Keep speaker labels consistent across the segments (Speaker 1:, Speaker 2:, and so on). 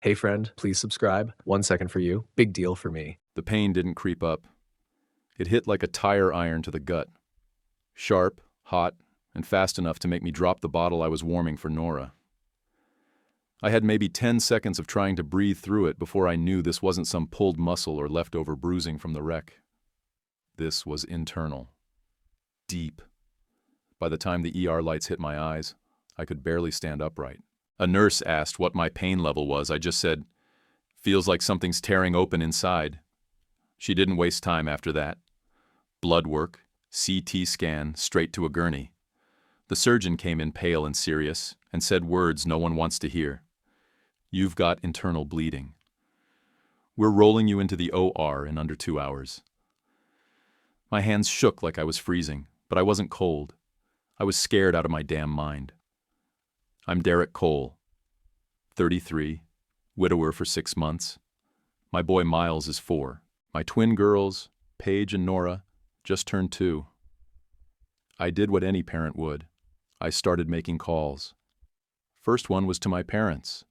Speaker 1: Hey friend, please subscribe. 1 second for you. Big deal for me.
Speaker 2: The pain didn't creep up. It hit like a tire iron to the gut. Sharp, hot, and fast enough to make me drop the bottle I was warming for Nora. I had maybe 10 seconds of trying to breathe through it before I knew this wasn't some pulled muscle or leftover bruising from the wreck. This was internal. Deep. By the time the ER lights hit my eyes, I could barely stand upright. A nurse asked what my pain level was. I just said, "Feels like something's tearing open inside." She didn't waste time after that. Blood work, CT scan, straight to a gurney. The surgeon came in pale and serious and said words no one wants to hear. "You've got internal bleeding. We're rolling you into the OR in under 2 hours." My hands shook like I was freezing, but I wasn't cold. I was scared out of my damn mind. I'm Derek Cole, 33, widower for 6 months. My boy Miles is 4. My twin girls, Paige and Nora, just turned 2. I did what any parent would. I started making calls. First one was to my parents.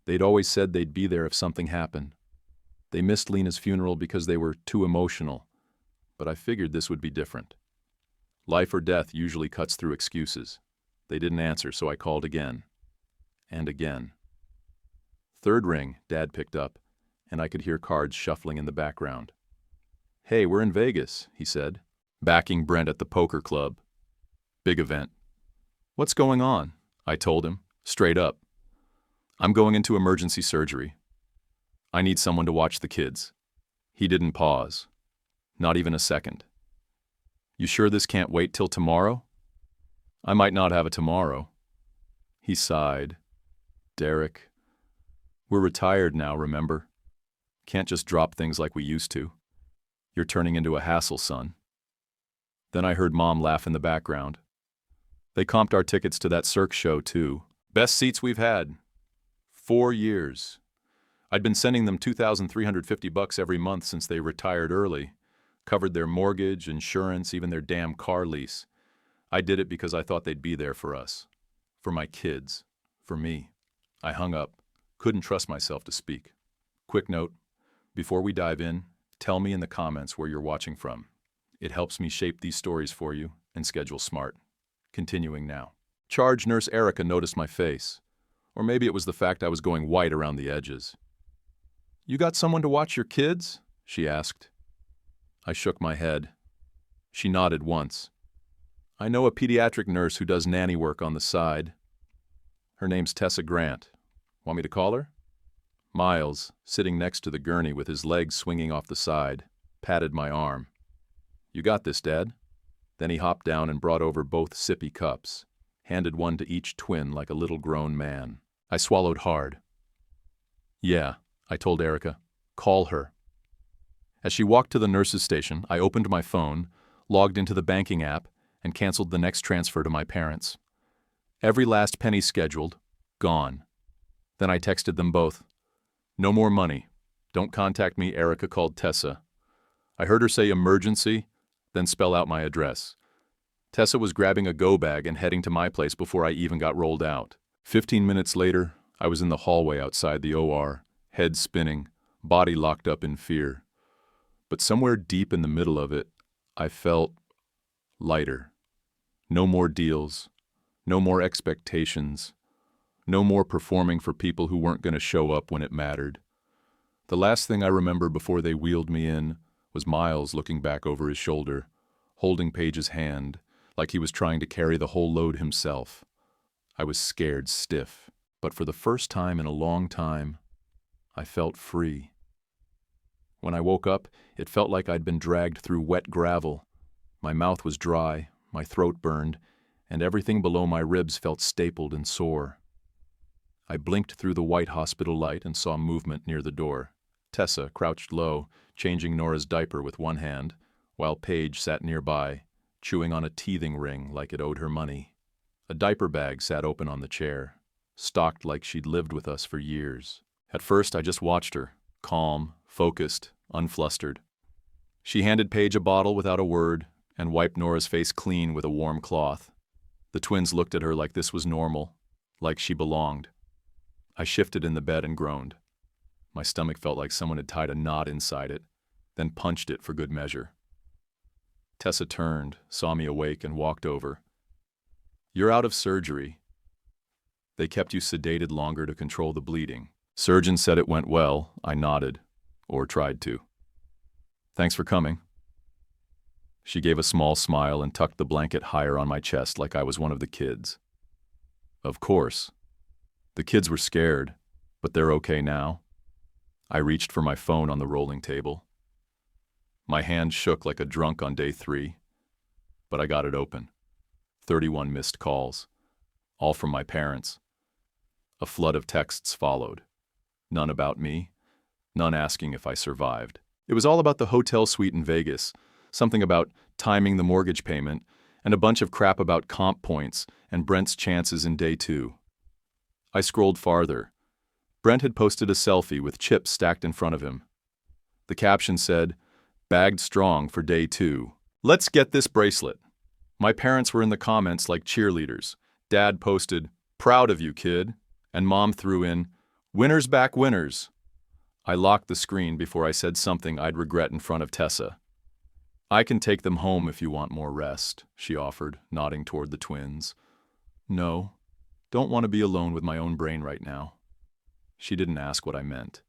Speaker 2: They'd always said they'd be there if something happened. They missed Lena's funeral because they were too emotional, but I figured this would be different. Life or death usually cuts through excuses. They didn't answer, so I called again. And again. Third ring, Dad picked up, and I could hear cards shuffling in the background. "Hey, we're in Vegas," he said, backing Brent at the poker club. "Big event." "What's going on?" I told him, straight up. "I'm going into emergency surgery. I need someone to watch the kids." He didn't pause. Not even a second. "You sure this can't wait till tomorrow?" "I might not have a tomorrow." He sighed. "Derek, we're retired now, remember? Can't just drop things like we used to. You're turning into a hassle, son." Then I heard Mom laugh in the background. They comped our tickets to that Cirque show, too. Best seats we've had. 4 years. I'd been sending them $2,350 every month since they retired early. Covered their mortgage, insurance, even their damn car lease. I did it because I thought they'd be there for us. For my kids. For me. I hung up. Couldn't trust myself to speak. Quick note. Before we dive in, tell me in the comments where you're watching from. It helps me shape these stories for you and schedule smart. Continuing now. Charge Nurse Erica noticed my face. Or maybe it was the fact I was going white around the edges. "You got someone to watch your kids?" she asked. I shook my head. She nodded once. "I know a pediatric nurse who does nanny work on the side. Her name's Tessa Grant. Want me to call her?" Miles, sitting next to the gurney with his legs swinging off the side, patted my arm. "You got this, Dad." Then he hopped down and brought over both sippy cups, handed one to each twin like a little grown man. I swallowed hard. "Yeah," I told Erica. "Call her." As she walked to the nurse's station, I opened my phone, logged into the banking app, and canceled the next transfer to my parents. Every last penny scheduled, gone. Then I texted them both. "No more money. Don't contact me," Erica called Tessa. I heard her say emergency, then spell out my address. Tessa was grabbing a go bag and heading to my place before I even got rolled out. 15 minutes later, I was in the hallway outside the OR, head spinning, body locked up in fear. But somewhere deep in the middle of it, I felt lighter. No more deals, no more expectations, no more performing for people who weren't going to show up when it mattered. The last thing I remember before they wheeled me in was Miles looking back over his shoulder, holding Paige's hand, like he was trying to carry the whole load himself. I was scared stiff, but for the first time in a long time, I felt free. When I woke up, it felt like I'd been dragged through wet gravel. My mouth was dry, my throat burned, and everything below my ribs felt stapled and sore. I blinked through the white hospital light and saw movement near the door. Tessa crouched low, changing Nora's diaper with one hand, while Paige sat nearby, chewing on a teething ring like it owed her money. A diaper bag sat open on the chair, stocked like she'd lived with us for years. At first, I just watched her, calm, focused, unflustered. She handed Paige a bottle without a word and wiped Nora's face clean with a warm cloth. The twins looked at her like this was normal, like she belonged. I shifted in the bed and groaned. My stomach felt like someone had tied a knot inside it, then punched it for good measure. Tessa turned, saw me awake, and walked over. "You're out of surgery. They kept you sedated longer to control the bleeding. Surgeon said it went well." I nodded, or tried to. "Thanks for coming." She gave a small smile and tucked the blanket higher on my chest like I was one of the kids. Of course. The kids were scared, but they're okay now. I reached for my phone on the rolling table. My hand shook like a drunk on day 3, but I got it open. 31 missed calls, all from my parents. A flood of texts followed. None about me, none asking if I survived. It was all about the hotel suite in Vegas, something about timing the mortgage payment, and a bunch of crap about comp points and Brent's chances in day 2. I scrolled farther. Brent had posted a selfie with chips stacked in front of him. The caption said, "Bagged strong for day 2. Let's get this bracelet." My parents were in the comments like cheerleaders. Dad posted, "Proud of you, kid." And Mom threw in, "Winners back winners." I locked the screen before I said something I'd regret in front of Tessa. "I can take them home if you want more rest," she offered, nodding toward the twins. "No, don't want to be alone with my own brain right now." She didn't ask what I meant.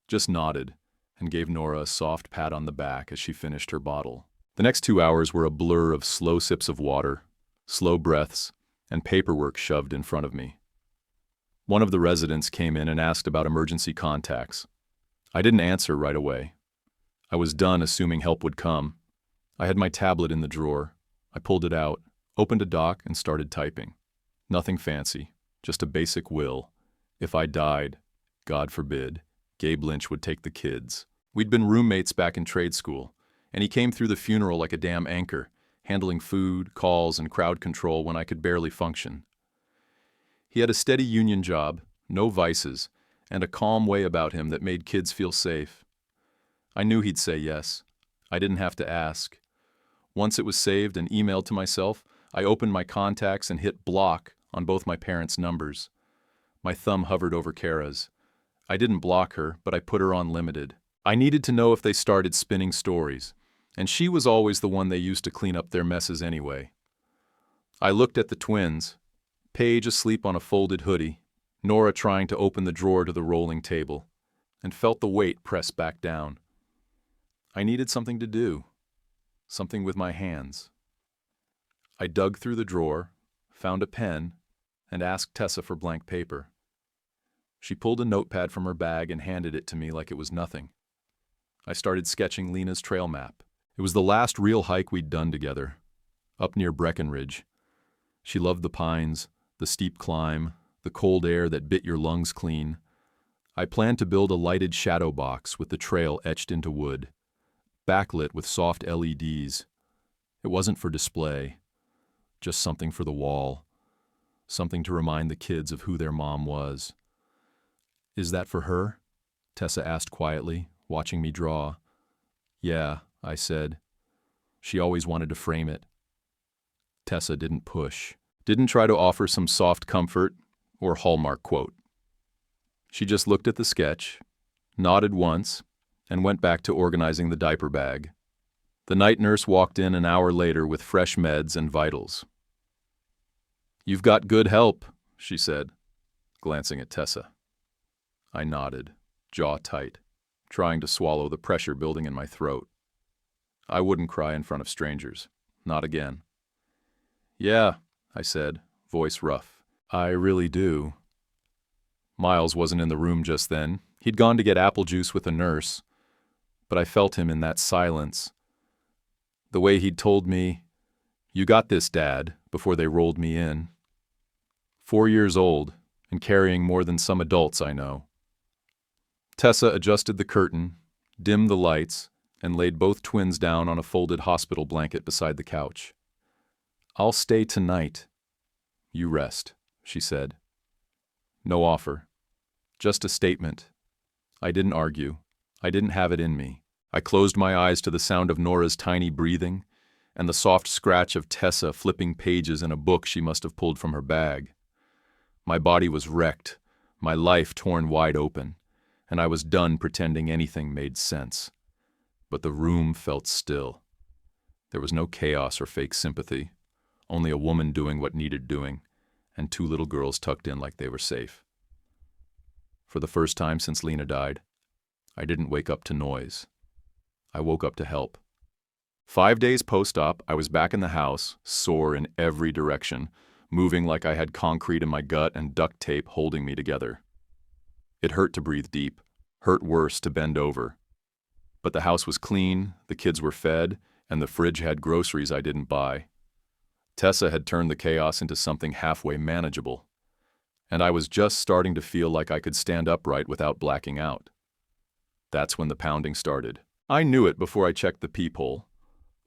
Speaker 2: Just nodded and gave Nora a soft pat on the back as she finished her bottle. The next 2 hours were a blur of slow sips of water, slow breaths, and paperwork shoved in front of me. One of the residents came in and asked about emergency contacts. I didn't answer right away. I was done assuming help would come. I had my tablet in the drawer. I pulled it out, opened a doc, and started typing. Nothing fancy, just a basic will. If I died, God forbid, Gabe Lynch would take the kids. We'd been roommates back in trade school, and he came through the funeral like a damn anchor, handling food, calls, and crowd control when I could barely function. He had a steady union job, no vices, and a calm way about him that made kids feel safe. I knew he'd say yes. I didn't have to ask. Once it was saved and emailed to myself, I opened my contacts and hit block on both my parents' numbers. My thumb hovered over Kara's. I didn't block her, but I put her on limited. I needed to know if they started spinning stories, and she was always the one they used to clean up their messes anyway. I looked at the twins, Paige asleep on a folded hoodie, Nora trying to open the drawer to the rolling table, and felt the weight press back down. I needed something to do, something with my hands. I dug through the drawer, found a pen, and asked Tessa for blank paper. She pulled a notepad from her bag and handed it to me like it was nothing. I started sketching Lena's trail map. It was the last real hike we'd done together, up near Breckenridge. She loved the pines, the steep climb, the cold air that bit your lungs clean. I planned to build a lighted shadow box with the trail etched into wood, backlit with soft LEDs. It wasn't for display, just something for the wall, something to remind the kids of who their mom was. "Is that for her?" Tessa asked quietly, watching me draw. "Yeah," I said. She always wanted to frame it. Tessa didn't push, didn't try to offer some soft comfort or Hallmark quote. She just looked at the sketch, nodded once, and went back to organizing the diaper bag. The night nurse walked in an hour later with fresh meds and vitals. "You've got good help," she said, glancing at Tessa. I nodded, jaw tight, trying to swallow the pressure building in my throat. I wouldn't cry in front of strangers, not again. "Yeah," I said, voice rough. "I really do." Miles wasn't in the room just then. He'd gone to get apple juice with a nurse, but I felt him in that silence. The way he'd told me, "You got this, Dad," before they rolled me in. 4 years old, and carrying more than some adults I know. Tessa adjusted the curtain, dimmed the lights, and laid both twins down on a folded hospital blanket beside the couch. "I'll stay tonight. You rest," she said. No offer, just a statement. I didn't argue. I didn't have it in me. I closed my eyes to the sound of Nora's tiny breathing and the soft scratch of Tessa flipping pages in a book she must have pulled from her bag. My body was wrecked, my life torn wide open, and I was done pretending anything made sense. But the room felt still. There was no chaos or fake sympathy, only a woman doing what needed doing, and two little girls tucked in like they were safe. For the first time since Lena died, I didn't wake up to noise. I woke up to help. 5 days post-op, I was back in the house, sore in every direction, moving like I had concrete in my gut and duct tape holding me together. It hurt to breathe deep, hurt worse to bend over. But the house was clean, the kids were fed, and the fridge had groceries I didn't buy. Tessa had turned the chaos into something halfway manageable, and I was just starting to feel like I could stand upright without blacking out. That's when the pounding started. I knew it before I checked the peephole.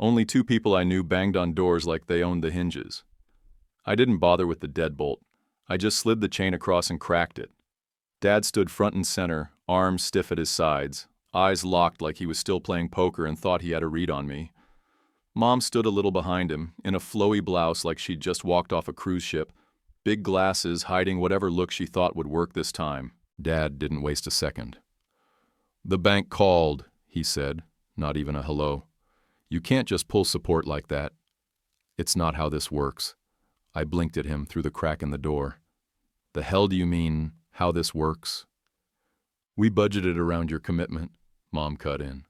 Speaker 2: Only 2 people I knew banged on doors like they owned the hinges. I didn't bother with the deadbolt. I just slid the chain across and cracked it. Dad stood front and center, arms stiff at his sides, eyes locked like he was still playing poker and thought he had a read on me. Mom stood a little behind him, in a flowy blouse like she'd just walked off a cruise ship, big glasses hiding whatever look she thought would work this time. Dad didn't waste a second. "The bank called," he said, not even a hello. "You can't just pull support like that. It's not how this works." I blinked at him through the crack in the door. "The hell do you mean, how this works?" "We budgeted around your commitment," Mom cut in.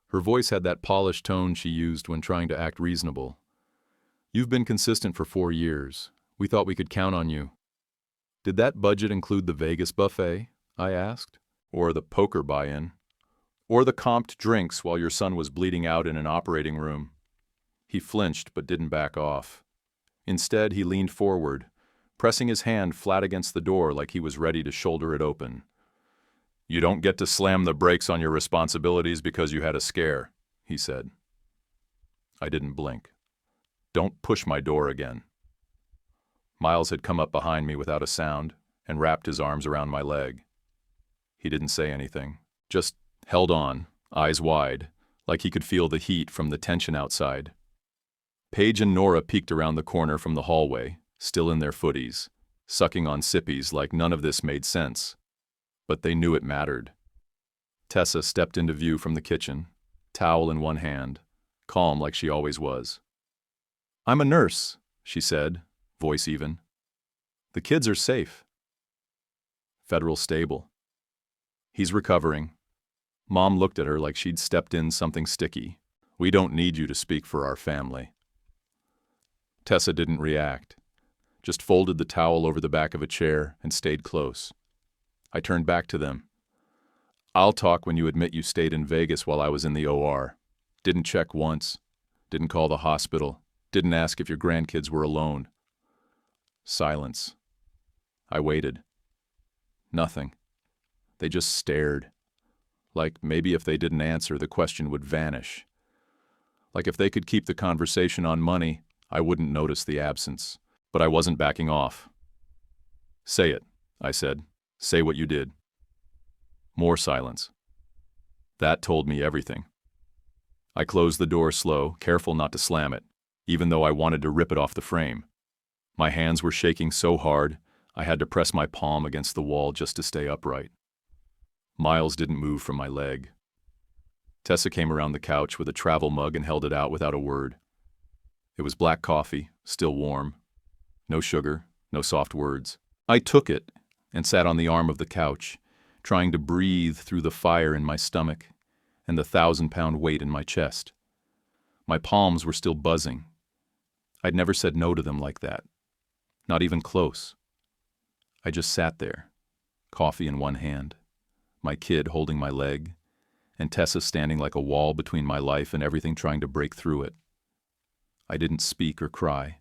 Speaker 2: Her voice had that polished tone she used when trying to act reasonable. "You've been consistent for 4 years. We thought we could count on you." "Did that budget include the Vegas buffet?" I asked. "Or the poker buy-in? Or the comped drinks while your son was bleeding out in an operating room?" He flinched but didn't back off. Instead, he leaned forward, pressing his hand flat against the door like he was ready to shoulder it open. "You don't get to slam the brakes on your responsibilities because you had a scare," he said. I didn't blink. "Don't push my door again." Miles had come up behind me without a sound and wrapped his arms around my leg. He didn't say anything, just held on, eyes wide, like he could feel the heat from the tension outside. Paige and Nora peeked around the corner from the hallway, still in their footies, sucking on sippies like none of this made sense. But they knew it mattered. Tessa stepped into view from the kitchen, towel in one hand, calm like she always was. "I'm a nurse," she said, voice even. "The kids are safe." "Federal stable." "He's recovering." Mom looked at her like she'd stepped in something sticky. "We don't need you to speak for our family." Tessa didn't react, just folded the towel over the back of a chair and stayed close. I turned back to them. "I'll talk when you admit you stayed in Vegas while I was in the OR. Didn't check once, didn't call the hospital, didn't ask if your grandkids were alone." Silence. I waited. Nothing. They just stared. Like maybe if they didn't answer, the question would vanish. Like if they could keep the conversation on money, I wouldn't notice the absence. But I wasn't backing off. "Say it," I said. "Say what you did." More silence. That told me everything. I closed the door slow, careful not to slam it, even though I wanted to rip it off the frame. My hands were shaking so hard, I had to press my palm against the wall just to stay upright. Miles didn't move from my leg. Tessa came around the couch with a travel mug and held it out without a word. It was black coffee, still warm. No sugar, no soft words. I took it and sat on the arm of the couch, trying to breathe through the fire in my stomach and the 1,000-pound weight in my chest. My palms were still buzzing. I'd never said no to them like that. Not even close. I just sat there, coffee in one hand, my kid holding my leg, and Tessa standing like a wall between my life and everything trying to break through it. I didn't speak or cry.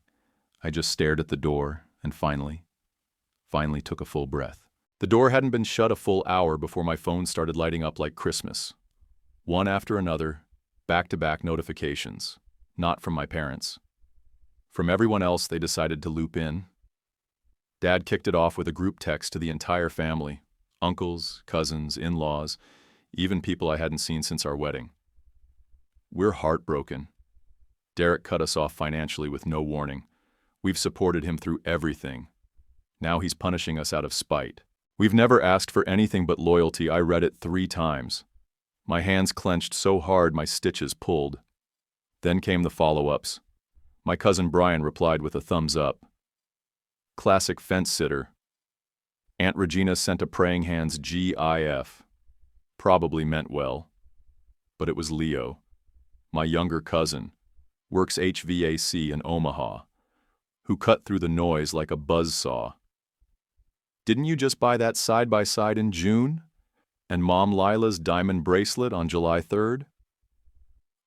Speaker 2: I just stared at the door and finally took a full breath. The door hadn't been shut a full hour before my phone started lighting up like Christmas. One after another, back-to-back notifications, not from my parents. From everyone else they decided to loop in. Dad kicked it off with a group text to the entire family, uncles, cousins, in-laws, even people I hadn't seen since our wedding. "We're heartbroken. Derek cut us off financially with no warning. We've supported him through everything. Now he's punishing us out of spite. We've never asked for anything but loyalty. I read it 3 times. My hands clenched so hard my stitches pulled. Then came the follow-ups. My cousin Brian replied with a thumbs up. Classic fence sitter. Aunt Regina sent a praying hands GIF. Probably meant well. But it was Leo, my younger cousin, works HVAC in Omaha, who cut through the noise like a buzzsaw. Didn't you just buy that side-by-side in June? And Mom Lila's diamond bracelet on July 3rd?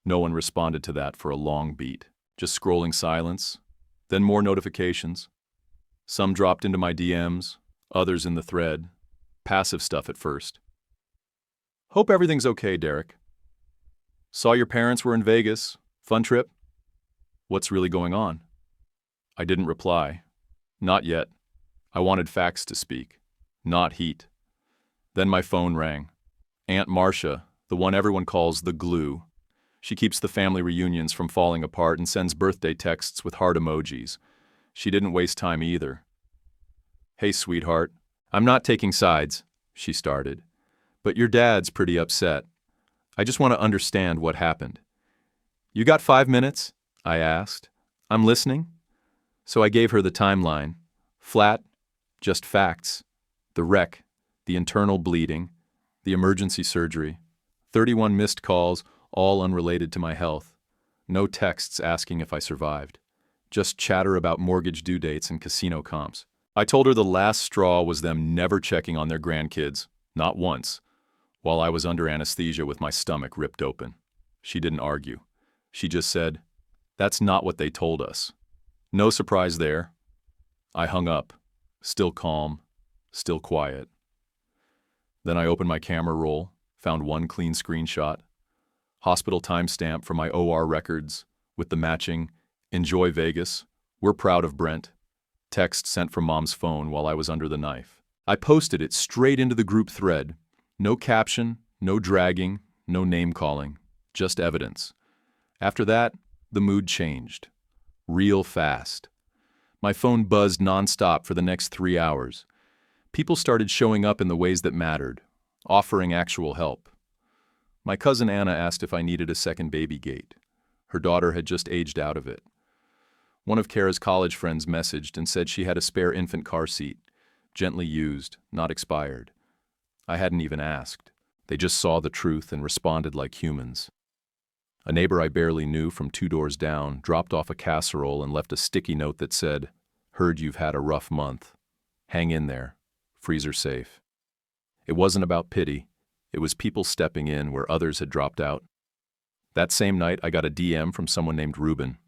Speaker 2: No one responded to that for a long beat, just scrolling silence, then more notifications. Some dropped into my DMs, others in the thread, passive stuff at first. Hope everything's okay, Derek. Saw your parents were in Vegas. Fun trip? What's really going on? I didn't reply. Not yet. I wanted facts to speak, not heat. Then my phone rang. Aunt Marcia, the one everyone calls the glue. She keeps the family reunions from falling apart and sends birthday texts with heart emojis. She didn't waste time either. Hey, sweetheart. I'm not taking sides, she started. But your dad's pretty upset. I just want to understand what happened. You got 5 minutes? I asked. I'm listening. So I gave her the timeline. Flat, just facts. The wreck, the internal bleeding, the emergency surgery, 31 missed calls, all unrelated to my health. No texts asking if I survived. Just chatter about mortgage due dates and casino comps. I told her the last straw was them never checking on their grandkids, not once, while I was under anesthesia with my stomach ripped open. She didn't argue. She just said, "That's not what they told us." No surprise there. I hung up, still calm, still quiet. Then I opened my camera roll, found one clean screenshot, hospital timestamp for my OR records, with the matching, "Enjoy Vegas, we're proud of Brent," text sent from Mom's phone while I was under the knife. I posted it straight into the group thread. No caption, no dragging, no name-calling, just evidence. After that, the mood changed. Real fast. My phone buzzed nonstop for the next 3 hours. People started showing up in the ways that mattered, offering actual help. My cousin Anna asked if I needed a second baby gate. Her daughter had just aged out of it. One of Kara's college friends messaged and said she had a spare infant car seat, gently used, not expired. I hadn't even asked. They just saw the truth and responded like humans. A neighbor I barely knew from 2 doors down dropped off a casserole and left a sticky note that said, "Heard you've had a rough month. Hang in there. Freezer safe." It wasn't about pity. It was people stepping in where others had dropped out. That same night, I got a DM from someone named Ruben.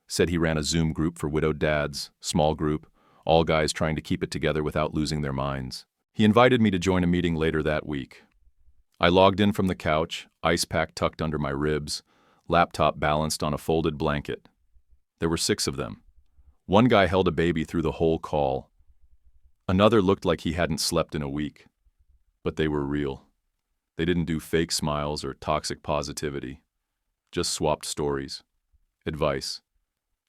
Speaker 2: Said he ran a Zoom group for widowed dads, small group, all guys trying to keep it together without losing their minds. He invited me to join a meeting later that week. I logged in from the couch, ice pack tucked under my ribs, laptop balanced on a folded blanket. There were 6 of them. One guy held a baby through the whole call. Another looked like he hadn't slept in a week. But they were real. They didn't do fake smiles or toxic positivity. Just swapped stories. Advice.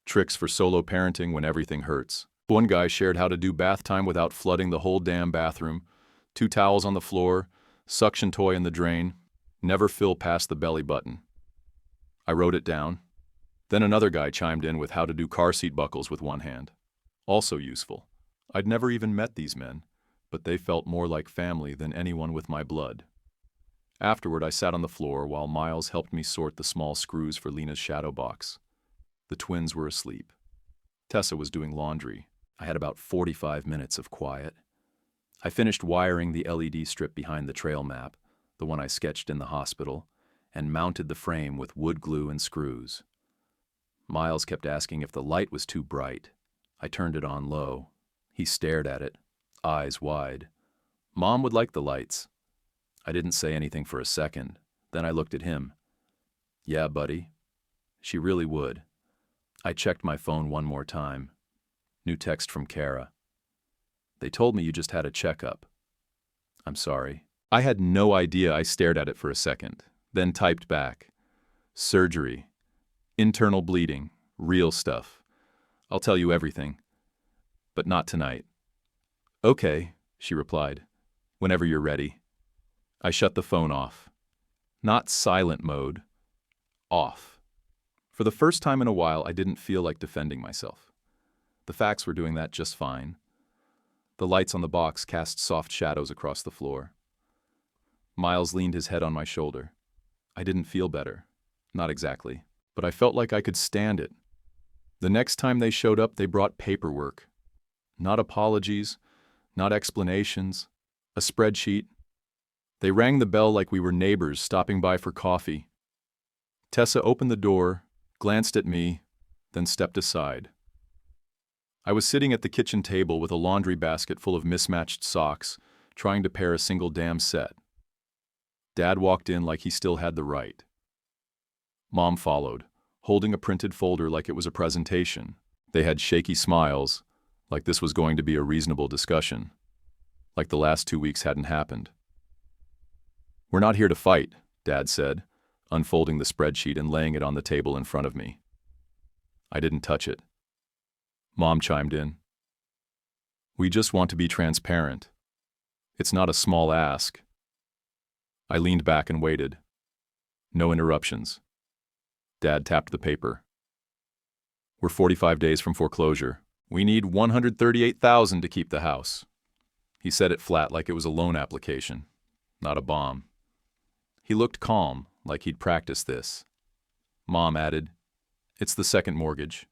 Speaker 2: Tricks for solo parenting when everything hurts. One guy shared how to do bath time without flooding the whole damn bathroom. 2 towels on the floor, suction toy in the drain, never fill past the belly button. I wrote it down. Then another guy chimed in with how to do car seat buckles with one hand. Also useful. I'd never even met these men, but they felt more like family than anyone with my blood. Afterward, I sat on the floor while Miles helped me sort the small screws for Lena's shadow box. The twins were asleep. Tessa was doing laundry. I had about 45 minutes of quiet. I finished wiring the LED strip behind the trail map, the one I sketched in the hospital, and mounted the frame with wood glue and screws. Miles kept asking if the light was too bright. I turned it on low. He stared at it, eyes wide. Mom would like the lights. I didn't say anything for a second. Then I looked at him. Yeah, buddy. She really would. I checked my phone one more time. New text from Kara. They told me you just had a checkup. I'm sorry. I had no idea. I stared at it for a second, then typed back. Surgery. Internal bleeding. Real stuff. I'll tell you everything. But not tonight. Okay, she replied. Whenever you're ready. I shut the phone off. Not silent mode. Off. For the first time in a while, I didn't feel like defending myself. The facts were doing that just fine. The lights on the box cast soft shadows across the floor. Miles leaned his head on my shoulder. I didn't feel better. Not exactly. But I felt like I could stand it. The next time they showed up, they brought paperwork. Not apologies, not explanations, a spreadsheet. They rang the bell like we were neighbors stopping by for coffee. Tessa opened the door, glanced at me, then stepped aside. I was sitting at the kitchen table with a laundry basket full of mismatched socks, trying to pair a single damn set. Dad walked in like he still had the right. Mom followed, holding a printed folder like it was a presentation. They had shaky smiles, like this was going to be a reasonable discussion, like the last 2 weeks hadn't happened. We're not here to fight, Dad said, unfolding the spreadsheet and laying it on the table in front of me. I didn't touch it. Mom chimed in. We just want to be transparent. It's not a small ask. I leaned back and waited. No interruptions. Dad tapped the paper. We're 45 days from foreclosure. We need $138,000 to keep the house. He said it flat like it was a loan application, not a bomb. He looked calm, like he'd practiced this. Mom added, It's the second mortgage.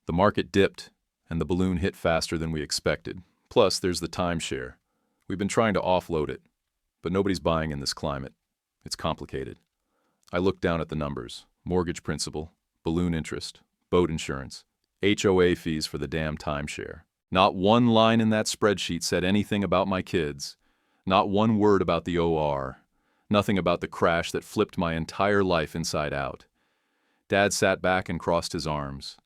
Speaker 2: The market dipped, and the balloon hit faster than we expected. Plus, there's the timeshare. We've been trying to offload it, but nobody's buying in this climate. It's complicated. I looked down at the numbers. Mortgage principal, balloon interest, boat insurance, HOA fees for the damn timeshare. Not one line in that spreadsheet said anything about my kids. Not one word about the OR. Nothing about the crash that flipped my entire life inside out. Dad sat back and crossed his arms.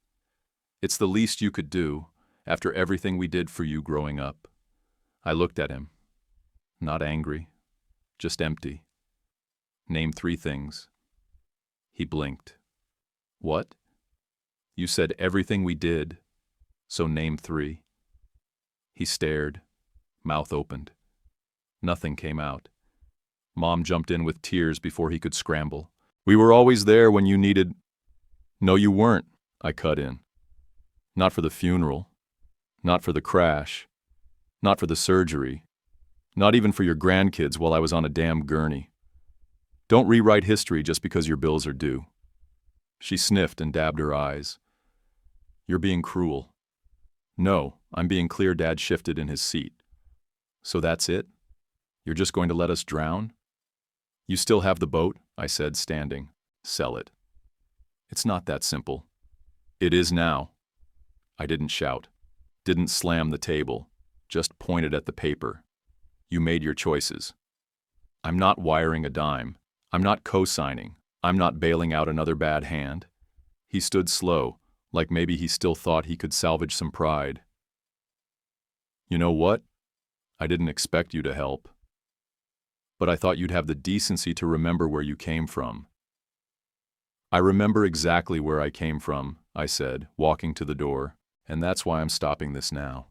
Speaker 2: It's the least you could do, after everything we did for you growing up. I looked at him. Not angry, just empty. Name 3 things. He blinked. What? You said everything we did, so name 3. He stared, mouth opened. Nothing came out. Mom jumped in with tears before he could scramble. We were always there when you needed... No, you weren't, I cut in. Not for the funeral. Not for the crash. Not for the surgery. Not even for your grandkids while I was on a damn gurney. Don't rewrite history just because your bills are due. She sniffed and dabbed her eyes. You're being cruel. No, I'm being clear. Dad shifted in his seat. So that's it? You're just going to let us drown? You still have the boat, I said, standing. Sell it. It's not that simple. It is now. I didn't shout, didn't slam the table, just pointed at the paper. You made your choices. I'm not wiring a dime. I'm not co-signing. I'm not bailing out another bad hand. He stood slow, like maybe he still thought he could salvage some pride. You know what? I didn't expect you to help. But I thought you'd have the decency to remember where you came from. I remember exactly where I came from, I said, walking to the door, and that's why I'm stopping this now.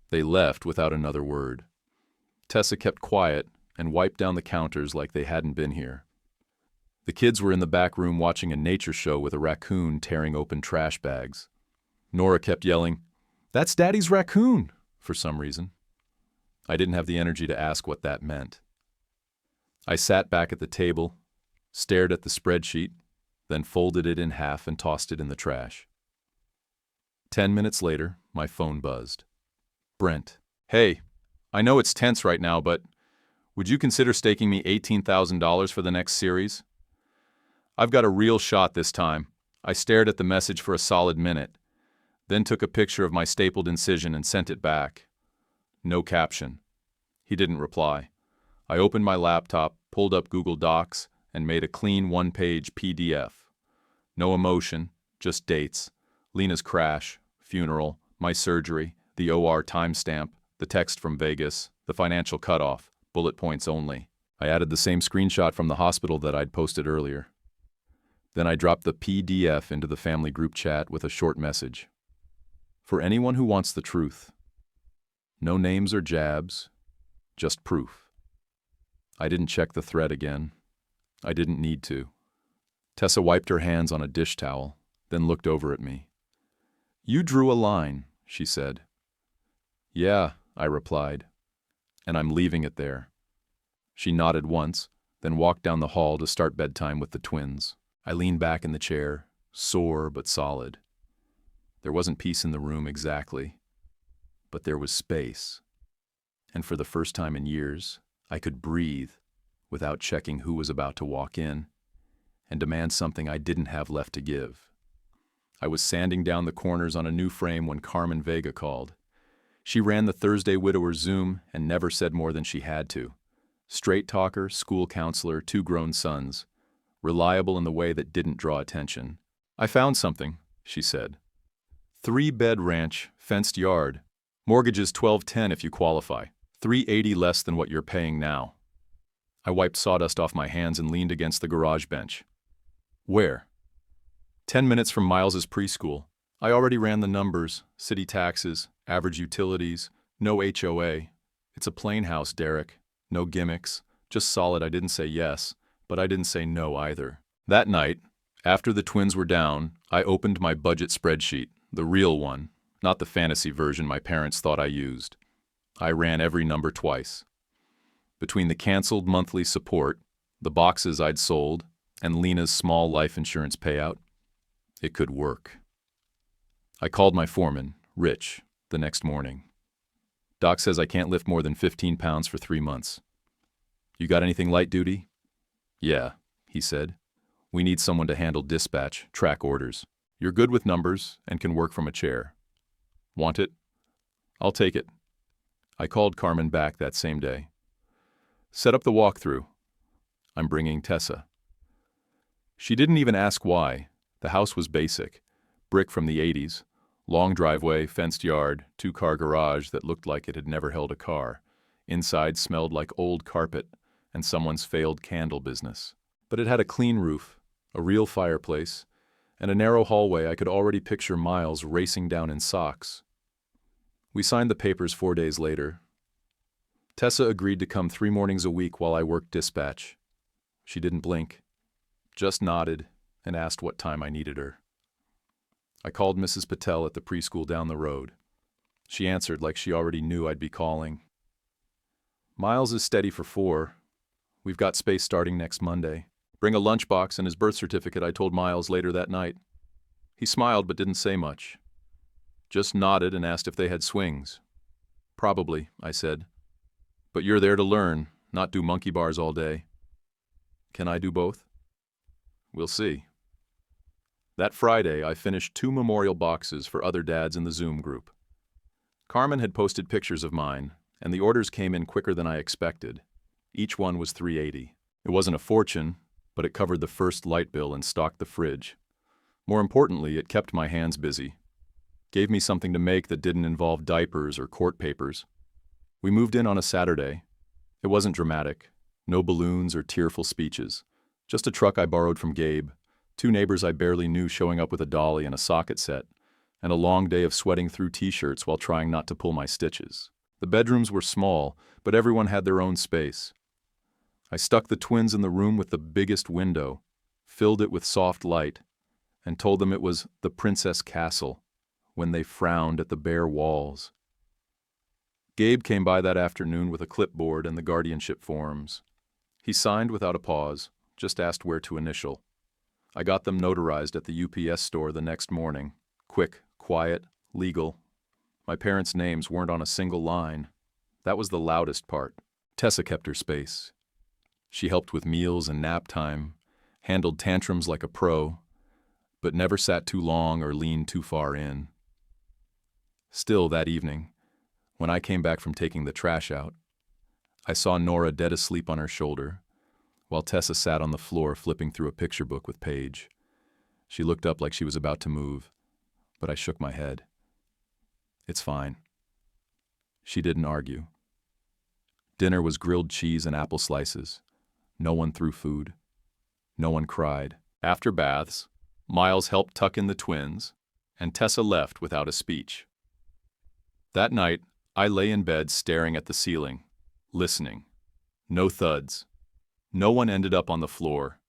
Speaker 2: They left without another word. Tessa kept quiet and wiped down the counters like they hadn't been here. The kids were in the back room watching a nature show with a raccoon tearing open trash bags. Nora kept yelling, "That's Daddy's raccoon," for some reason. I didn't have the energy to ask what that meant. I sat back at the table, stared at the spreadsheet, then folded it in half and tossed it in the trash. 10 minutes later, my phone buzzed. Brent. Hey, I know it's tense right now, but would you consider staking me $18,000 for the next series? I've got a real shot this time. I stared at the message for a solid minute, then took a picture of my stapled incision and sent it back. No caption. He didn't reply. I opened my laptop, pulled up Google Docs, and made a clean 1-page PDF. No emotion, just dates. Lena's crash, funeral, my surgery, the OR timestamp, the text from Vegas, the financial cutoff, bullet points only. I added the same screenshot from the hospital that I'd posted earlier. Then I dropped the PDF into the family group chat with a short message. For anyone who wants the truth. No names or jabs, just proof. I didn't check the thread again. I didn't need to. Tessa wiped her hands on a dish towel, then looked over at me. "You drew a line," she said. "Yeah," I replied, "and I'm leaving it there." She nodded once, then walked down the hall to start bedtime with the twins. I leaned back in the chair, sore but solid. There wasn't peace in the room exactly, but there was space. And for the first time in years, I could breathe without checking who was about to walk in and demand something I didn't have left to give. I was sanding down the corners on a new frame when Carmen Vega called. She ran the Thursday Widower Zoom and never said more than she had to. Straight talker, school counselor, 2 grown sons. Reliable in the way that didn't draw attention. "I found something," she said. 3-bed ranch, fenced yard. Mortgage is $12.10 if you qualify. $380 less than what you're paying now. I wiped sawdust off my hands and leaned against the garage bench. "Where?" 10 minutes from Miles's preschool. I already ran the numbers, city taxes, average utilities, no HOA. It's a plain house, Derek. No gimmicks, just solid. I didn't say yes, but I didn't say no either. That night, after the twins were down, I opened my budget spreadsheet, the real one, not the fantasy version my parents thought I used. I ran every number twice. Between the canceled monthly support, the boxes I'd sold, and Lena's small life insurance payout, it could work. I called my foreman, Rich, the next morning. "Doc says I can't lift more than 15 pounds for 3 months. You got anything light duty?" "Yeah," he said. "We need someone to handle dispatch, track orders. You're good with numbers and can work from a chair. Want it?" "I'll take it." I called Carmen back that same day. "Set up the walkthrough. I'm bringing Tessa." She didn't even ask why. The house was basic. Brick from the 80s. Long driveway, fenced yard, 2-car garage that looked like it had never held a car. Inside smelled like old carpet and someone's failed candle business. But it had a clean roof, a real fireplace, and a narrow hallway I could already picture Miles racing down in socks. We signed the papers 4 days later. Tessa agreed to come 3 mornings a week while I worked dispatch. She didn't blink, just nodded and asked what time I needed her. I called Mrs. Patel at the preschool down the road. She answered like she already knew I'd be calling. "Miles is steady for 4. We've got space starting next Monday. Bring a lunchbox and his birth certificate," I told Miles later that night. He smiled but didn't say much. Just nodded and asked if they had swings. "Probably," I said. "But you're there to learn, not do monkey bars all day." "Can I do both?" "We'll see." That Friday, I finished 2 memorial boxes for other dads in the Zoom group. Carmen had posted pictures of mine, and the orders came in quicker than I expected. Each one was $380. It wasn't a fortune, but it covered the first light bill and stocked the fridge. More importantly, it kept my hands busy. Gave me something to make that didn't involve diapers or court papers. We moved in on a Saturday. It wasn't dramatic. No balloons or tearful speeches. Just a truck I borrowed from Gabe. 2 neighbors I barely knew showing up with a dolly and a socket set, and a long day of sweating through t-shirts while trying not to pull my stitches. The bedrooms were small, but everyone had their own space. I stuck the twins in the room with the biggest window, filled it with soft light, and told them it was the Princess Castle when they frowned at the bare walls. Gabe came by that afternoon with a clipboard and the guardianship forms. He signed without a pause, just asked where to initial. I got them notarized at the UPS store the next morning. Quick, quiet, legal. My parents' names weren't on a single line. That was the loudest part. Tessa kept her space. She helped with meals and nap time, handled tantrums like a pro, but never sat too long or leaned too far in. Still, that evening, when I came back from taking the trash out, I saw Nora dead asleep on her shoulder, while Tessa sat on the floor flipping through a picture book with Paige. She looked up like she was about to move, but I shook my head. "It's fine." She didn't argue. Dinner was grilled cheese and apple slices. No one threw food. No one cried. After baths, Miles helped tuck in the twins, and Tessa left without a speech. That night, I lay in bed staring at the ceiling, listening. No thuds. No one ended up on the floor.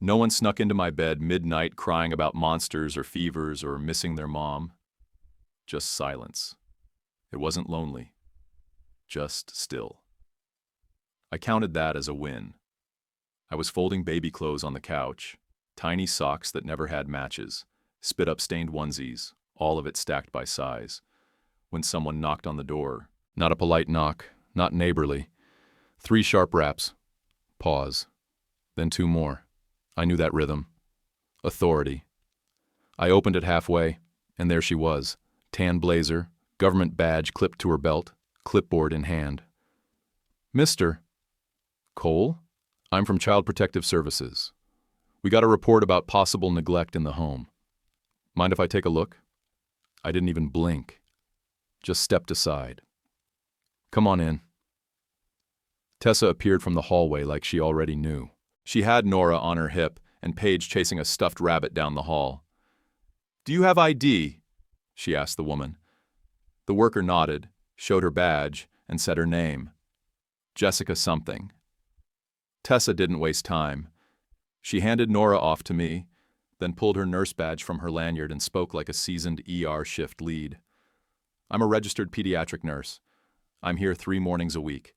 Speaker 2: No one snuck into my bed midnight crying about monsters or fevers or missing their mom. Just silence. It wasn't lonely. Just still. I counted that as a win. I was folding baby clothes on the couch, tiny socks that never had matches, spit-up stained onesies, all of it stacked by size, when someone knocked on the door. Not a polite knock, not neighborly. 3 sharp raps. Pause. Then 2 more. I knew that rhythm. Authority. I opened it halfway, and there she was, tan blazer, government badge clipped to her belt, clipboard in hand. Mr. Cole? I'm from Child Protective Services. We got a report about possible neglect in the home. Mind if I take a look? I didn't even blink. Just stepped aside. Come on in. Tessa appeared from the hallway like she already knew. She had Nora on her hip and Paige chasing a stuffed rabbit down the hall. Do you have ID? She asked the woman. The worker nodded, showed her badge, and said her name. Jessica something. Tessa didn't waste time. She handed Nora off to me, then pulled her nurse badge from her lanyard and spoke like a seasoned ER shift lead. I'm a registered pediatric nurse. I'm here 3 mornings a week.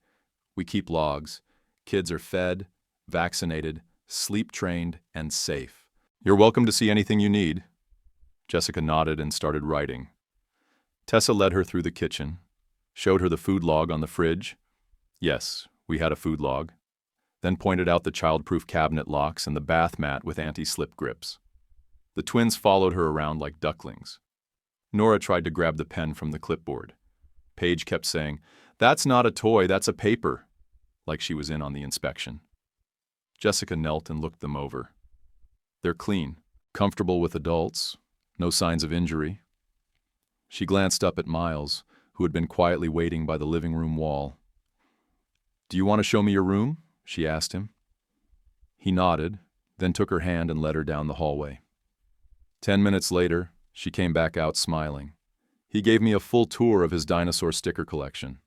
Speaker 2: We keep logs. Kids are fed, vaccinated, sleep-trained, and safe. You're welcome to see anything you need. Jessica nodded and started writing. Tessa led her through the kitchen, showed her the food log on the fridge. Yes, we had a food log. Then pointed out the child-proof cabinet locks and the bath mat with anti-slip grips. The twins followed her around like ducklings. Nora tried to grab the pen from the clipboard. Paige kept saying, "That's not a toy, that's a paper," like she was in on the inspection. Jessica knelt and looked them over. They're clean, comfortable with adults, no signs of injury. She glanced up at Miles, who had been quietly waiting by the living room wall. Do you want to show me your room? She asked him. He nodded, then took her hand and led her down the hallway. 10 minutes later, she came back out smiling. He gave me a full tour of his dinosaur sticker collection.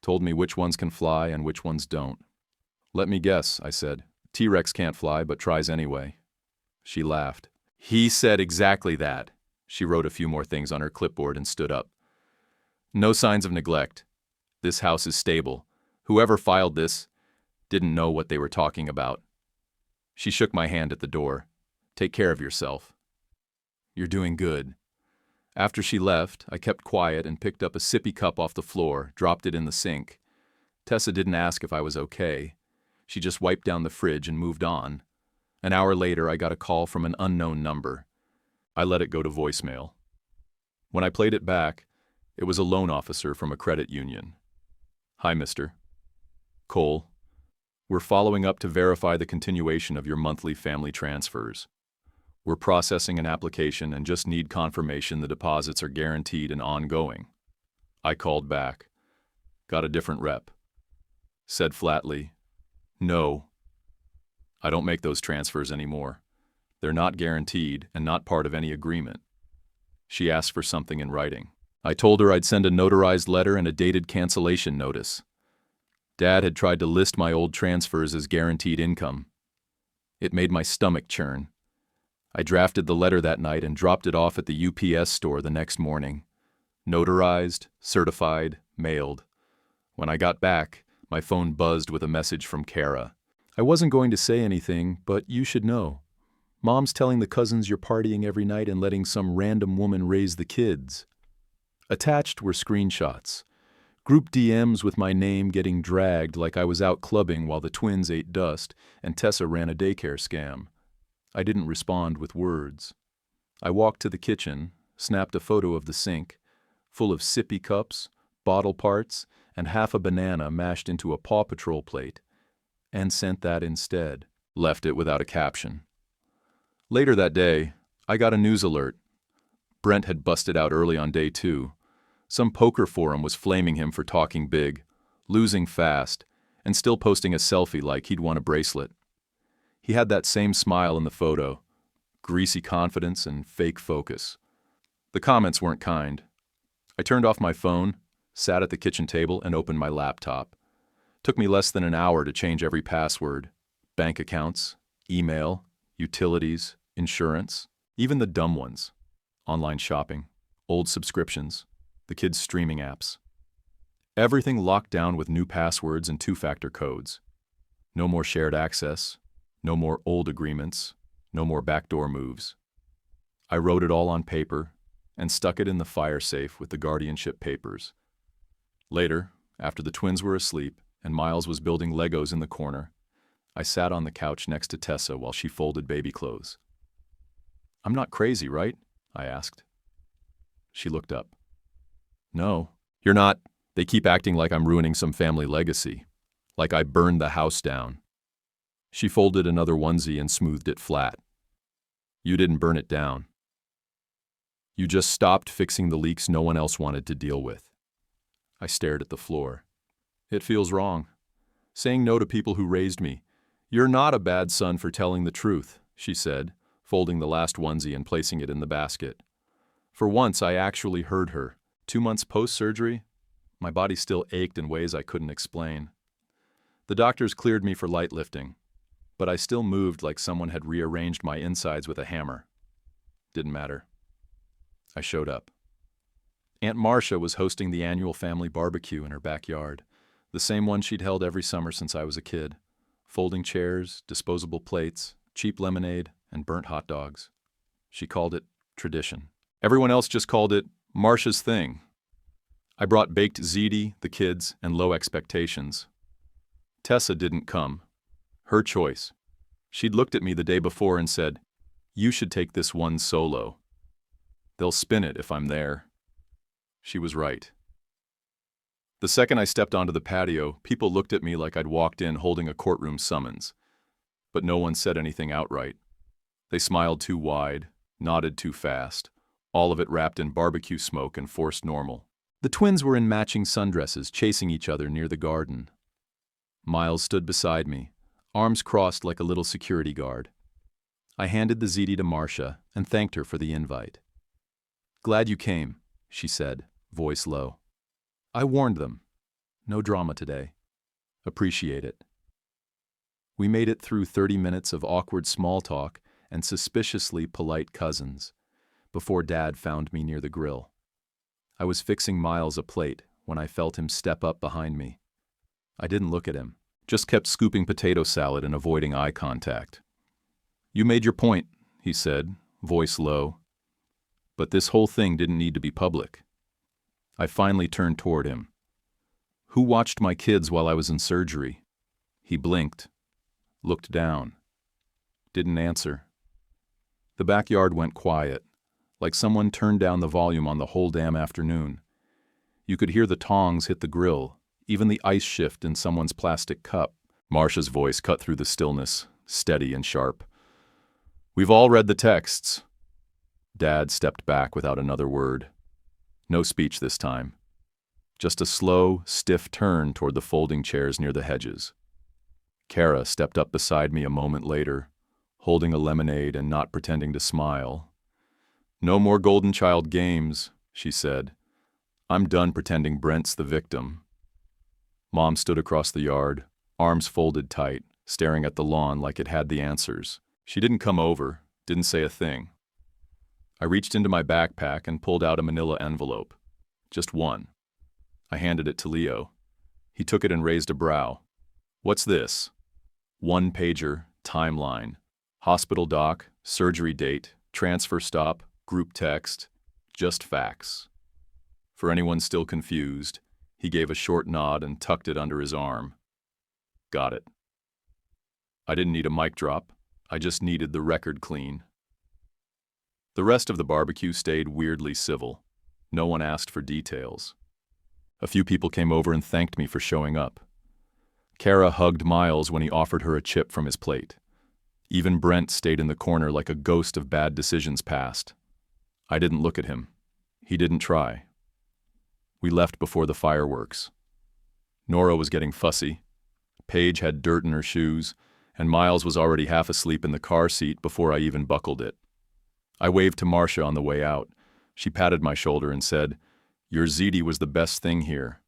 Speaker 2: Told me which ones can fly and which ones don't. Let me guess, I said. T-Rex can't fly, but tries anyway. She laughed. He said exactly that. She wrote a few more things on her clipboard and stood up. No signs of neglect. This house is stable. Whoever filed this didn't know what they were talking about. She shook my hand at the door. Take care of yourself. You're doing good. After she left, I kept quiet and picked up a sippy cup off the floor, dropped it in the sink. Tessa didn't ask if I was okay. She just wiped down the fridge and moved on. An hour later, I got a call from an unknown number. I let it go to voicemail. When I played it back, it was a loan officer from a credit union. Hi, mister. Cole. We're following up to verify the continuation of your monthly family transfers. We're processing an application and just need confirmation the deposits are guaranteed and ongoing. I called back. Got a different rep. Said flatly, no. I don't make those transfers anymore. They're not guaranteed and not part of any agreement. She asked for something in writing. I told her I'd send a notarized letter and a dated cancellation notice. Dad had tried to list my old transfers as guaranteed income. It made my stomach churn. I drafted the letter that night and dropped it off at the UPS store the next morning. Notarized, certified, mailed. When I got back, my phone buzzed with a message from Kara. I wasn't going to say anything, but you should know. Mom's telling the cousins you're partying every night and letting some random woman raise the kids. Attached were screenshots. Group DMs with my name getting dragged like I was out clubbing while the twins ate dust and Tessa ran a daycare scam. I didn't respond with words. I walked to the kitchen, snapped a photo of the sink, full of sippy cups, bottle parts, and half a banana mashed into a Paw Patrol plate, and sent that instead. Left it without a caption. Later that day, I got a news alert. Brent had busted out early on day 2. Some poker forum was flaming him for talking big, losing fast, and still posting a selfie like he'd won a bracelet. He had that same smile in the photo, greasy confidence and fake focus. The comments weren't kind. I turned off my phone, sat at the kitchen table, and opened my laptop. Took me less than an hour to change every password. Bank accounts, email, utilities, insurance, even the dumb ones. Online shopping, old subscriptions, the kids' streaming apps. Everything locked down with new passwords and two-factor codes. No more shared access, no more old agreements, no more backdoor moves. I wrote it all on paper and stuck it in the fire safe with the guardianship papers. Later, after the twins were asleep and Miles was building Legos in the corner, I sat on the couch next to Tessa while she folded baby clothes. "I'm not crazy, right?" I asked. She looked up. "No, you're not. They keep acting like I'm ruining some family legacy, like I burned the house down." She folded another onesie and smoothed it flat. "You didn't burn it down. You just stopped fixing the leaks no one else wanted to deal with." I stared at the floor. "It feels wrong. Saying no to people who raised me. You're not a bad son for telling the truth," she said, folding the last onesie and placing it in the basket. For once, I actually heard her. 2 months post-surgery, my body still ached in ways I couldn't explain. The doctors cleared me for light lifting, but I still moved like someone had rearranged my insides with a hammer. Didn't matter. I showed up. Aunt Marcia was hosting the annual family barbecue in her backyard, the same one she'd held every summer since I was a kid. Folding chairs, disposable plates, cheap lemonade, and burnt hot dogs. She called it tradition. Everyone else just called it Marcia's thing. I brought baked ziti, the kids, and low expectations. Tessa didn't come. Her choice. She'd looked at me the day before and said, "You should take this one solo. They'll spin it if I'm there." She was right. The second I stepped onto the patio, people looked at me like I'd walked in holding a courtroom summons. But no one said anything outright. They smiled too wide, nodded too fast, all of it wrapped in barbecue smoke and forced normal. The twins were in matching sundresses, chasing each other near the garden. Miles stood beside me, arms crossed like a little security guard. I handed the ziti to Marcia and thanked her for the invite. "Glad you came," she said, voice low. "I warned them. No drama today. Appreciate it." We made it through 30 minutes of awkward small talk and suspiciously polite cousins before Dad found me near the grill. I was fixing Miles a plate when I felt him step up behind me. I didn't look at him, just kept scooping potato salad and avoiding eye contact. "You made your point," he said, voice low. "But this whole thing didn't need to be public." I finally turned toward him. "Who watched my kids while I was in surgery?" He blinked, looked down, didn't answer. The backyard went quiet, like someone turned down the volume on the whole damn afternoon. You could hear the tongs hit the grill, even the ice shift in someone's plastic cup. Marcia's voice cut through the stillness, steady and sharp. "We've all read the texts." Dad stepped back without another word. No speech this time. Just a slow, stiff turn toward the folding chairs near the hedges. Kara stepped up beside me a moment later, holding a lemonade and not pretending to smile. "No more golden child games," she said. "I'm done pretending Brent's the victim." Mom stood across the yard, arms folded tight, staring at the lawn like it had the answers. She didn't come over, didn't say a thing. I reached into my backpack and pulled out a manila envelope. Just one. I handed it to Leo. He took it and raised a brow. "What's this?" One-pager, timeline. Hospital doc, surgery date, transfer stop, group text, just facts. For anyone still confused, he gave a short nod and tucked it under his arm. Got it. I didn't need a mic drop. I just needed the record clean. The rest of the barbecue stayed weirdly civil. No one asked for details. A few people came over and thanked me for showing up. Kara hugged Miles when he offered her a chip from his plate. Even Brent stayed in the corner like a ghost of bad decisions past. I didn't look at him. He didn't try. We left before the fireworks. Nora was getting fussy. Paige had dirt in her shoes, and Miles was already half asleep in the car seat before I even buckled it. I waved to Marcia on the way out. She patted my shoulder and said, Your ziti was the best thing here.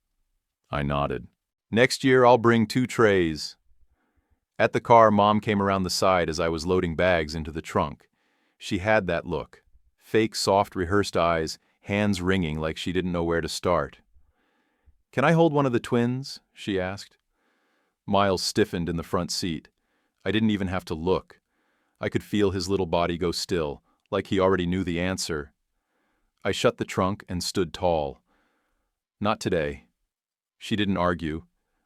Speaker 2: I nodded. Next year, I'll bring 2 trays. At the car, Mom came around the side as I was loading bags into the trunk. She had that look. Fake, soft, rehearsed eyes, hands wringing like she didn't know where to start. Can I hold one of the twins? She asked. Miles stiffened in the front seat. I didn't even have to look. I could feel his little body go still, like he already knew the answer. I shut the trunk and stood tall. Not today. She didn't argue,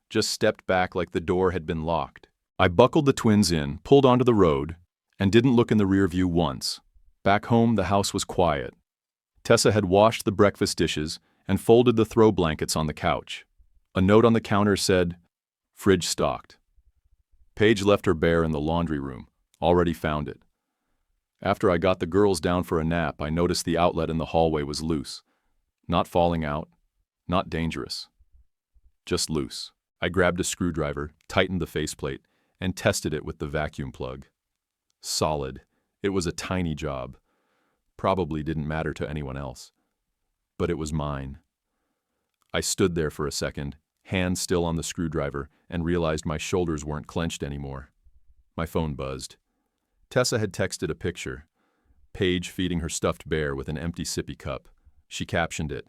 Speaker 2: just stepped back like the door had been locked. I buckled the twins in, pulled onto the road, and didn't look in the rear view once. Back home, the house was quiet. Tessa had washed the breakfast dishes and folded the throw blankets on the couch. A note on the counter said, "Fridge stocked." Paige left her bear in the laundry room, already found it. After I got the girls down for a nap, I noticed the outlet in the hallway was loose. Not falling out, not dangerous. Just loose. I grabbed a screwdriver, tightened the faceplate, and tested it with the vacuum plug. Solid. It was a tiny job. Probably didn't matter to anyone else. But it was mine. I stood there for a second, hand still on the screwdriver, and realized my shoulders weren't clenched anymore. My phone buzzed. Tessa had texted a picture. Paige feeding her stuffed bear with an empty sippy cup. She captioned it.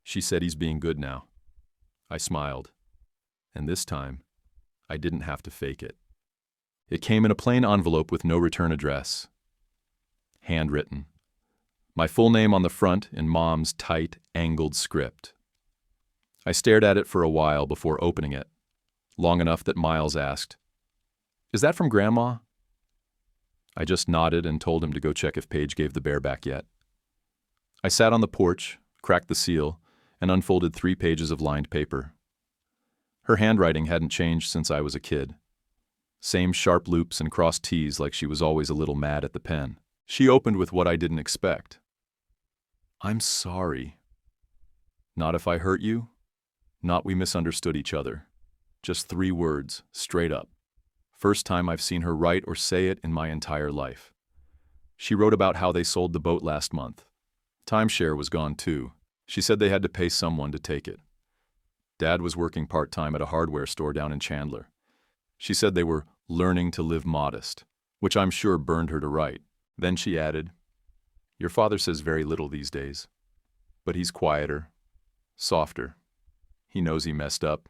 Speaker 2: She said he's being good now. I smiled. And this time, I didn't have to fake it. It came in a plain envelope with no return address. Handwritten. My full name on the front in Mom's tight, angled script. I stared at it for a while before opening it, long enough that Miles asked, "Is that from Grandma?" I just nodded and told him to go check if Paige gave the bear back yet. I sat on the porch, cracked the seal, and unfolded 3 pages of lined paper. Her handwriting hadn't changed since I was a kid. Same sharp loops and crossed T's like she was always a little mad at the pen. She opened with what I didn't expect. "I'm sorry. Not if I hurt you. Not we misunderstood each other. Just 3 words, straight up. First time I've seen her write or say it in my entire life." She wrote about how they sold the boat last month. Timeshare was gone too. She said they had to pay someone to take it. Dad was working part-time at a hardware store down in Chandler. She said they were learning to live modest, which I'm sure burned her to write. Then she added, "Your father says very little these days, but he's quieter, softer. He knows he messed up.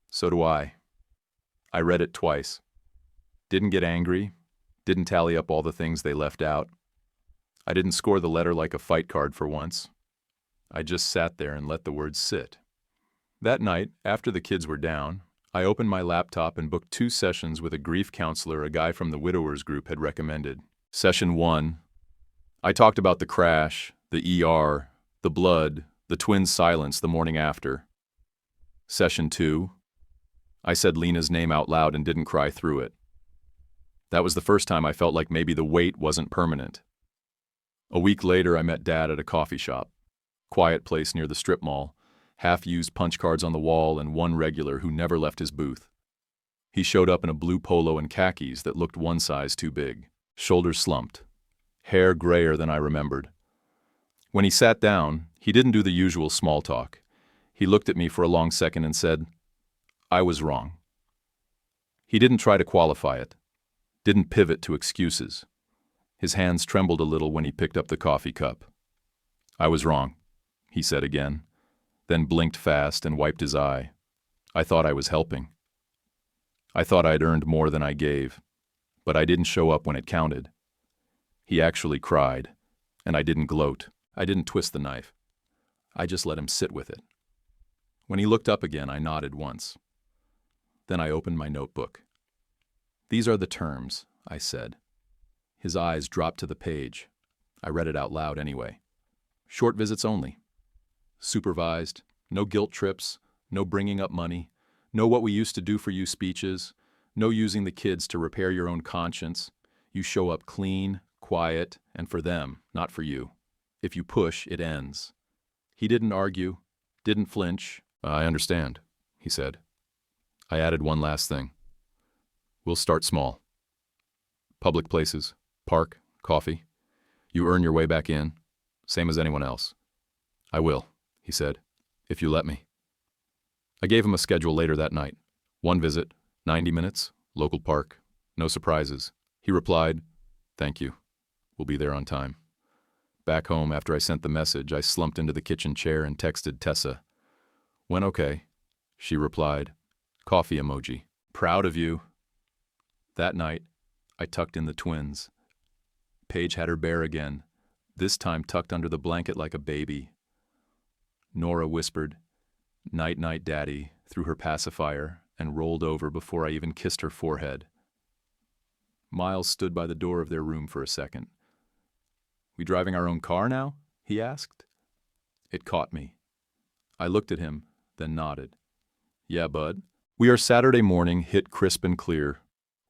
Speaker 2: So do I." I read it twice. Didn't get angry, didn't tally up all the things they left out. I didn't score the letter like a fight card for once. I just sat there and let the words sit. That night, after the kids were down, I opened my laptop and booked 2 sessions with a grief counselor a guy from the widowers group had recommended. Session 1, I talked about the crash, the ER, the blood, the twins' silence the morning after. Session 2, I said Lena's name out loud and didn't cry through it. That was the first time I felt like maybe the weight wasn't permanent. A week later, I met Dad at a coffee shop. Quiet place near the strip mall, half-used punch cards on the wall and one regular who never left his booth. He showed up in a blue polo and khakis that looked one size too big. Shoulders slumped. Hair grayer than I remembered. When he sat down, he didn't do the usual small talk. He looked at me for a long second and said, "I was wrong." He didn't try to qualify it. Didn't pivot to excuses. His hands trembled a little when he picked up the coffee cup. "I was wrong," he said again, then blinked fast and wiped his eye. I thought I was helping. I thought I'd earned more than I gave, but I didn't show up when it counted. He actually cried, and I didn't gloat. I didn't twist the knife. I just let him sit with it. When he looked up again, I nodded once. Then I opened my notebook. "These are the terms," I said. His eyes dropped to the page. I read it out loud anyway. "Short visits only. Supervised, no guilt trips, no bringing up money, no what we used to do for you speeches, no using the kids to repair your own conscience. You show up clean, quiet, and for them, not for you. If you push, it ends." He didn't argue, didn't flinch. "I understand," he said. I added one last thing. "We'll start small. Public places, park, coffee. You earn your way back in, same as anyone else." "I will," he said, "if you let me." I gave him a schedule later that night. One visit, 90 minutes, local park, no surprises. He replied, "Thank you. We'll be there on time." Back home, after I sent the message, I slumped into the kitchen chair and texted Tessa. "When okay?" She replied, "Coffee emoji. Proud of you." That night, I tucked in the twins. Paige had her bear again, this time tucked under the blanket like a baby. Nora whispered, "Night, night, Daddy," through her pacifier and rolled over before I even kissed her forehead. Miles stood by the door of their room for a second. "We driving our own car now?" he asked. It caught me. I looked at him, then nodded. "Yeah, bud." We are Saturday morning, hit crisp and clear.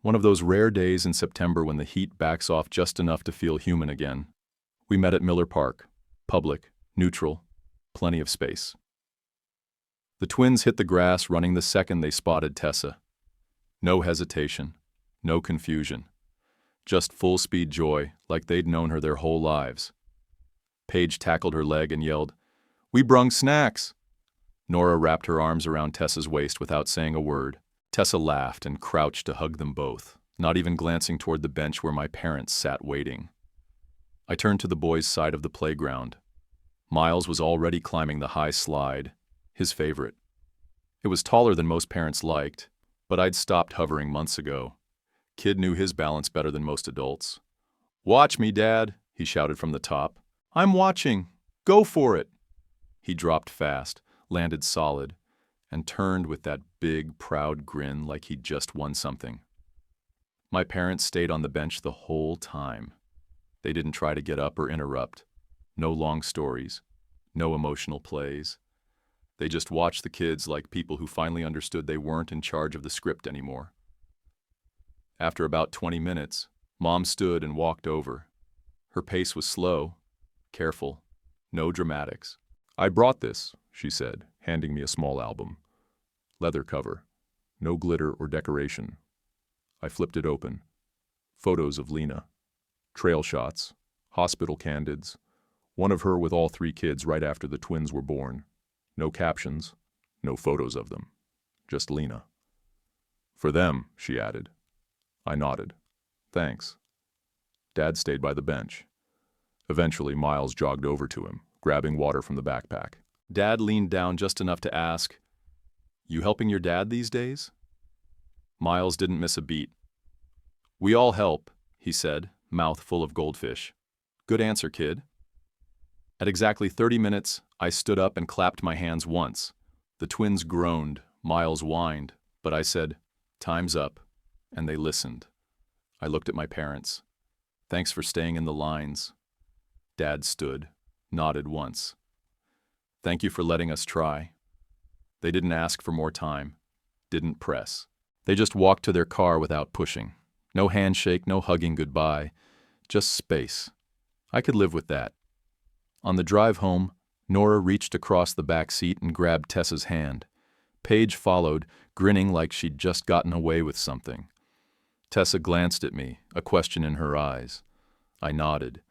Speaker 2: One of those rare days in September when the heat backs off just enough to feel human again. We met at Miller Park. Public, neutral, plenty of space. The twins hit the grass running the second they spotted Tessa. No hesitation, no confusion. Just full-speed joy, like they'd known her their whole lives. Paige tackled her leg and yelled, "We brung snacks!" Nora wrapped her arms around Tessa's waist without saying a word. Tessa laughed and crouched to hug them both, not even glancing toward the bench where my parents sat waiting. I turned to the boys' side of the playground. Miles was already climbing the high slide, his favorite. It was taller than most parents liked, but I'd stopped hovering months ago. Kid knew his balance better than most adults. "Watch me, Dad," he shouted from the top. "I'm watching. Go for it." He dropped fast, landed solid, and turned with that big, proud grin like he'd just won something. My parents stayed on the bench the whole time. They didn't try to get up or interrupt. No long stories, no emotional plays. They just watched the kids like people who finally understood they weren't in charge of the script anymore. After about 20 minutes, Mom stood and walked over. Her pace was slow, careful, no dramatics. "I brought this," she said, handing me a small album. Leather cover, no glitter or decoration. I flipped it open. Photos of Lena. Trail shots, hospital candids, one of her with all 3 kids right after the twins were born. No captions, no photos of them. Just Lena. "For them," she added. I nodded. "Thanks." Dad stayed by the bench. Eventually, Miles jogged over to him, grabbing water from the backpack. Dad leaned down just enough to ask, "You helping your dad these days?" Miles didn't miss a beat. "We all help," he said, mouth full of goldfish. "Good answer, kid." At exactly 30 minutes, I stood up and clapped my hands once. The twins groaned, Miles whined, but I said, "Time's up," and they listened. I looked at my parents. "Thanks for staying in the lines." Dad stood, nodded once. "Thank you for letting us try." They didn't ask for more time, didn't press. They just walked to their car without pushing. No handshake, no hugging goodbye, just space. I could live with that. On the drive home, Nora reached across the back seat and grabbed Tessa's hand. Paige followed, grinning like she'd just gotten away with something. Tessa glanced at me, a question in her eyes. I nodded.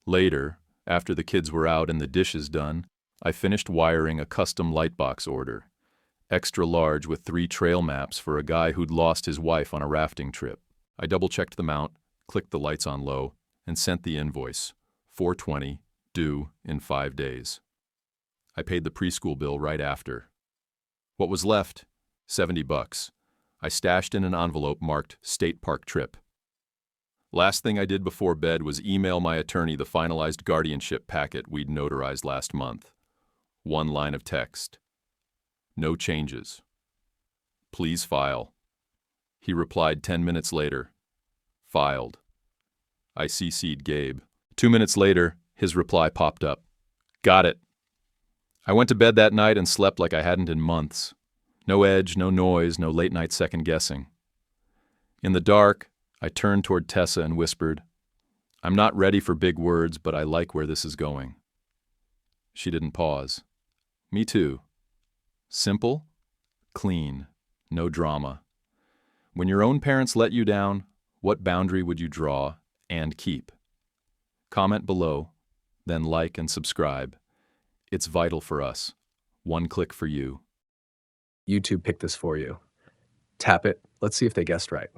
Speaker 2: Later, after the kids were out and the dishes done, I finished wiring a custom lightbox order. Extra large with 3 trail maps for a guy who'd lost his wife on a rafting trip. I double-checked the mount, clicked the lights on low, and sent the invoice. $420, due in 5 days. I paid the preschool bill right after. What was left? $70. I stashed in an envelope marked State Park Trip. Last thing I did before bed was email my attorney the finalized guardianship packet we'd notarized last month. 1 line of text. No changes. Please file. He replied 10 minutes later. Filed. I CC'd Gabe. 2 minutes later, his reply popped up. Got it. I went to bed that night and slept like I hadn't in months. No edge, no noise, no late-night second-guessing. In the dark, I turned toward Tessa and whispered, "I'm not ready for big words, but I like where this is going." She didn't pause. Me too. Simple, clean, no drama. When your own parents let you down, what boundary would you draw and keep? Comment below, then like and subscribe. It's vital for us. One click for you.
Speaker 1: YouTube picked this for you. Tap it. Let's see if they guessed right.